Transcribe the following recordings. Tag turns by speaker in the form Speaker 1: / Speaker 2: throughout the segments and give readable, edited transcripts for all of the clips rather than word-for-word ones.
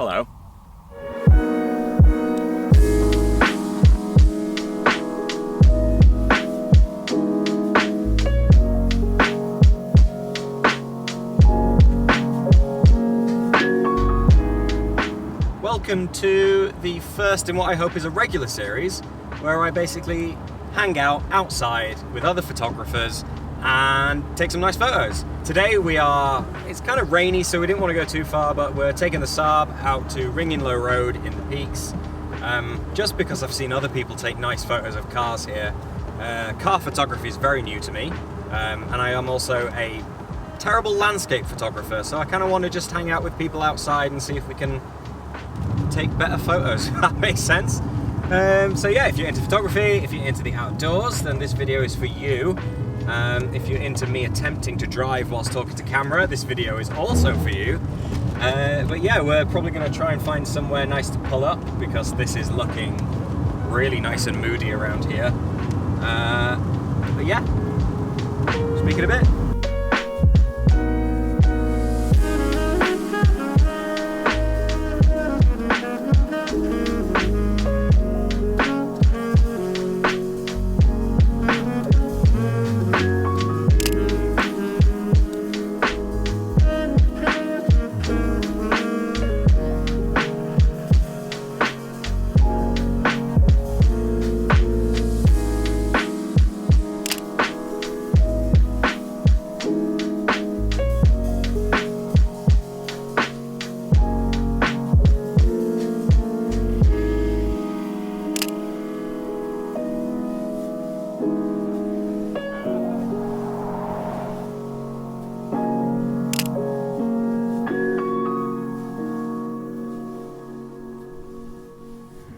Speaker 1: Hello. Welcome to the first in what I hope is a regular series where I basically hang out outside with other photographers and take some nice photos. Today it's kind of rainy, so we didn't want to go too far, but we're taking the Saab out to Ringing Low Road in the Peaks, just because I've seen other people take nice photos of cars here. Car photography is very new to me, and I am also a terrible landscape photographer, so I kind of want to just hang out with people outside and see if we can take better photos, if that makes sense. So yeah, if you're into photography, if you're into the outdoors, then this video is for you. If you're into me attempting to drive whilst talking to camera, this video is also for you. But yeah, we're probably going to try and find somewhere nice to pull up because this is looking really nice and moody around here. But yeah, speaking a bit.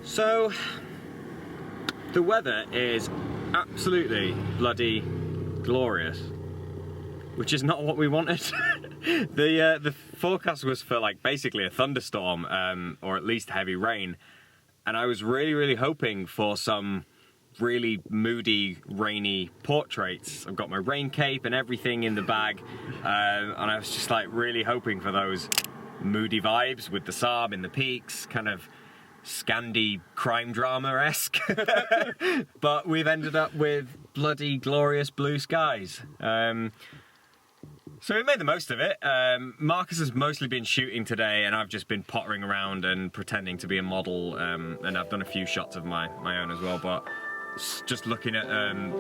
Speaker 1: So, the weather is absolutely bloody glorious, which is not what we wanted. The forecast was for like basically a thunderstorm, or at least heavy rain, and I was really hoping for some really moody, rainy portraits. I've got my rain cape and everything in the bag, and I was just like really hoping for those moody vibes with the Saab in the Peaks, kind of Scandi crime drama-esque. But we've ended up with bloody glorious blue skies. So we made the most of it. Marcus has mostly been shooting today and I've just been pottering around and pretending to be a model, and I've done a few shots of my own as well, but just looking at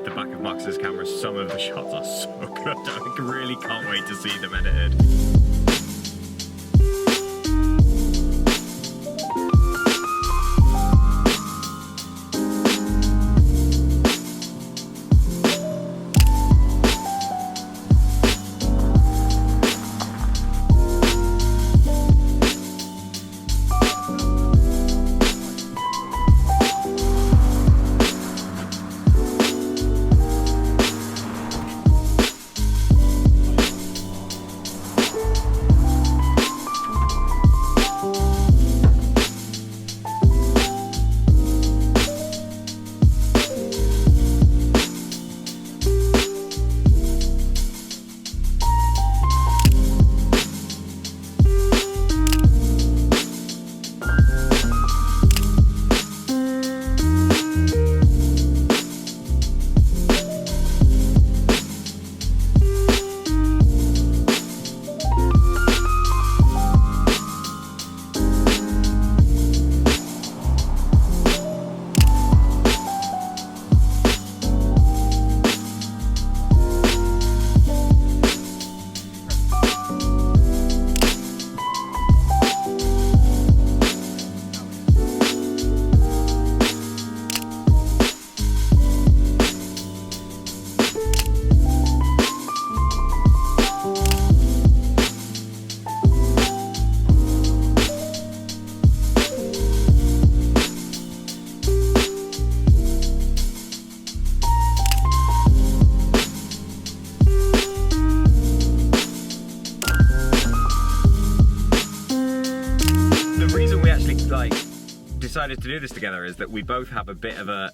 Speaker 1: the back of Marcus's camera, some of the shots are so good. I really can't wait to see them edited. decided to do this together is that we both have a bit of a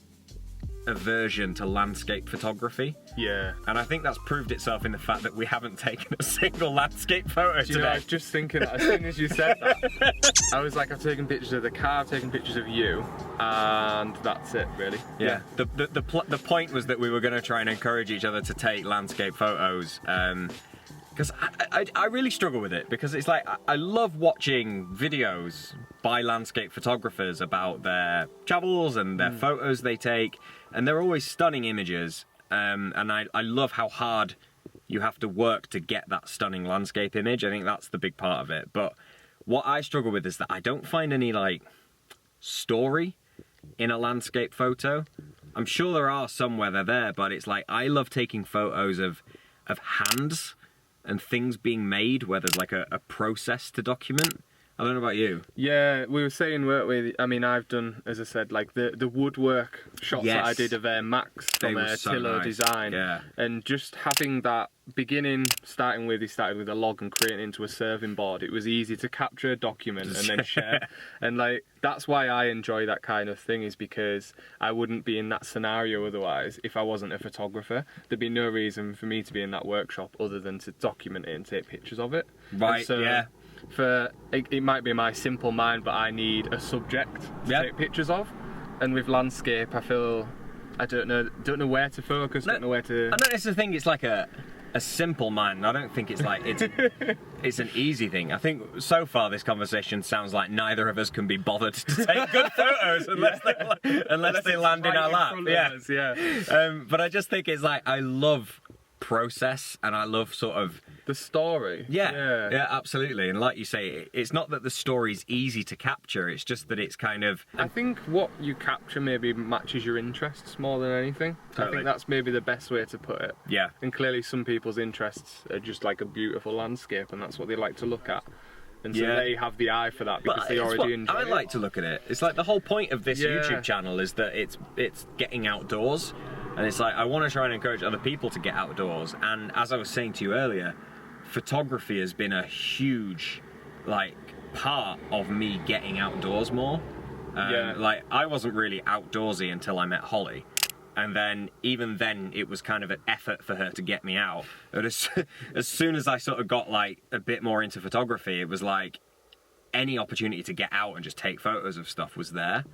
Speaker 1: aversion to landscape photography.
Speaker 2: Yeah.
Speaker 1: And I think that's proved itself in the fact that we haven't taken a single landscape photo
Speaker 2: Do you
Speaker 1: today.
Speaker 2: know, I was just thinking that as soon as you said that, I was like, I've taken pictures of the car, I've taken pictures of you, and that's it, really.
Speaker 1: Yeah. The point was that we were going to try and encourage each other to take landscape photos. Because I really struggle with it, because it's like I love watching videos by landscape photographers about their travels and their photos they take, and they're always stunning images, and I love how hard you have to work to get that stunning landscape image. I think that's the big part of it. But what I struggle with is that I don't find any like story in a landscape photo. I'm sure there are some where they're there, but it's like I love taking photos of hands and things being made where there's like a process to document. I don't know about you.
Speaker 2: Yeah, we were saying, weren't we? I mean, I've done, as I said, like the woodwork shots that I did of Max from Tillo Design.
Speaker 1: Yeah.
Speaker 2: And just having that beginning, he started with a log and creating it into a serving board. It was easy to capture, document, and then share. And like, that's why I enjoy that kind of thing, is because I wouldn't be in that scenario otherwise if I wasn't a photographer. There'd be no reason for me to be in that workshop other than to document it and take pictures of it.
Speaker 1: Right,
Speaker 2: so,
Speaker 1: yeah.
Speaker 2: It might be my simple mind, but I need a subject to take pictures of. And with landscape, I feel I don't know where to focus, don't know where to.
Speaker 1: I don't necessarily think it's like a simple mind. I don't think it's like it's an easy thing. I think so far this conversation sounds like neither of us can be bothered to take good photos unless they land in our lap. But I just think it's like I love process, and I love sort of
Speaker 2: the story.
Speaker 1: Yeah, absolutely. And like you say, it's not that the story's easy to capture, it's just that it's kind of...
Speaker 2: I think what you capture maybe matches your interests more than anything. Totally. I think that's maybe the best way to put it.
Speaker 1: Yeah.
Speaker 2: And clearly some people's interests are just like a beautiful landscape, and that's what they like to look at. And so they have the eye for that because they already enjoy it.
Speaker 1: I like to look at it. It's like the whole point of this YouTube channel is that it's getting outdoors. And it's like, I want to try and encourage other people to get outdoors. And as I was saying to you earlier, photography has been a huge, like, part of me getting outdoors more. Like, I wasn't really outdoorsy until I met Holly. And then, even then, it was kind of an effort for her to get me out. But as soon as I sort of got, like, a bit more into photography, it was like, any opportunity to get out and just take photos of stuff was there.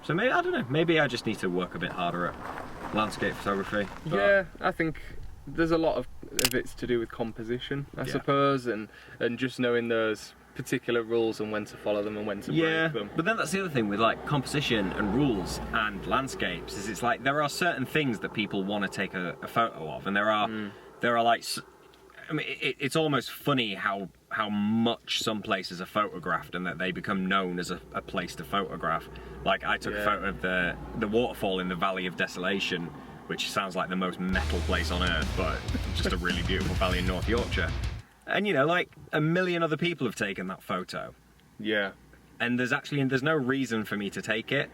Speaker 1: So maybe, I don't know, maybe I just need to work a bit harder at landscape photography.
Speaker 2: Yeah, I think there's a lot of it's to do with composition, I suppose, and just knowing those particular rules and when to follow them and when to break them. But
Speaker 1: then that's the other thing with like composition and rules and landscapes, is it's like there are certain things that people want to take a photo of, and there are like, I mean, it's almost funny how much some places are photographed and that they become known as a place to photograph. Like, I took a photo of the waterfall in the Valley of Desolation, which sounds like the most metal place on earth, but just a really beautiful valley in North Yorkshire. And, you know, like, 1 million other people have taken that photo.
Speaker 2: Yeah.
Speaker 1: And there's no reason for me to take it.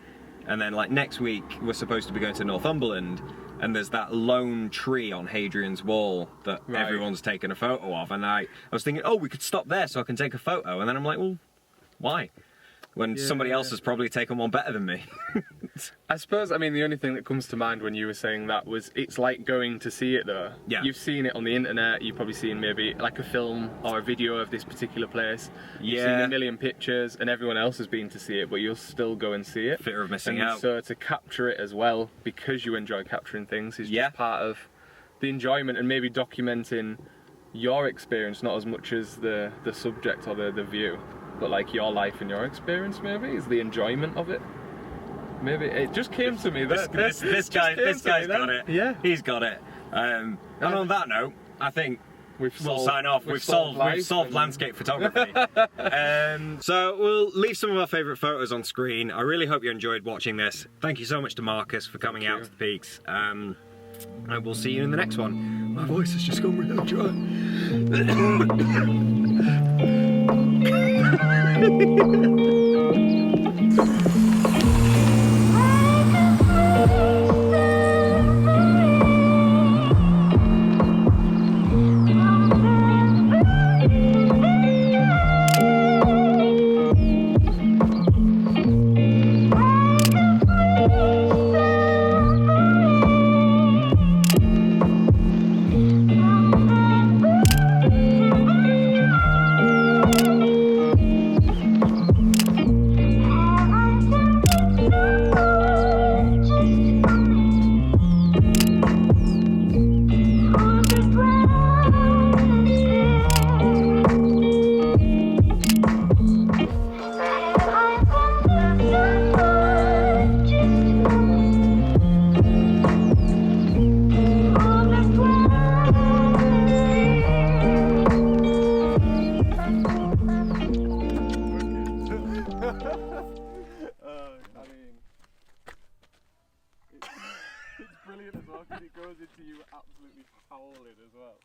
Speaker 1: And then, like, next week, we're supposed to be going to Northumberland, and there's that lone tree on Hadrian's Wall that everyone's taken a photo of. And I was thinking, oh, we could stop there so I can take a photo. And then I'm like, well, why? When somebody else has probably taken one better than me.
Speaker 2: I suppose, I mean, the only thing that comes to mind when you were saying that was, it's like going to see it though.
Speaker 1: Yeah.
Speaker 2: You've seen it on the internet, you've probably seen maybe like a film or a video of this particular place. You've seen a million pictures and everyone else has been to see it, but you'll still go and see it.
Speaker 1: Fear of missing out.
Speaker 2: So to capture it as well, because you enjoy capturing things, is just part of the enjoyment, and maybe documenting your experience, not as much as the subject or the view, but like your life and your experience maybe, is the enjoyment of it. Maybe it just came to me.
Speaker 1: This guy's got it.
Speaker 2: Yeah,
Speaker 1: he's got it. And on that note, I think we'll sign off. We've solved landscape photography. So we'll leave some of our favourite photos on screen. I really hope you enjoyed watching this. Thank you so much to Marcus for coming out to the peaks. And we'll see you in the next one. My voice has just gone really dry.
Speaker 2: you absolutely howling as well.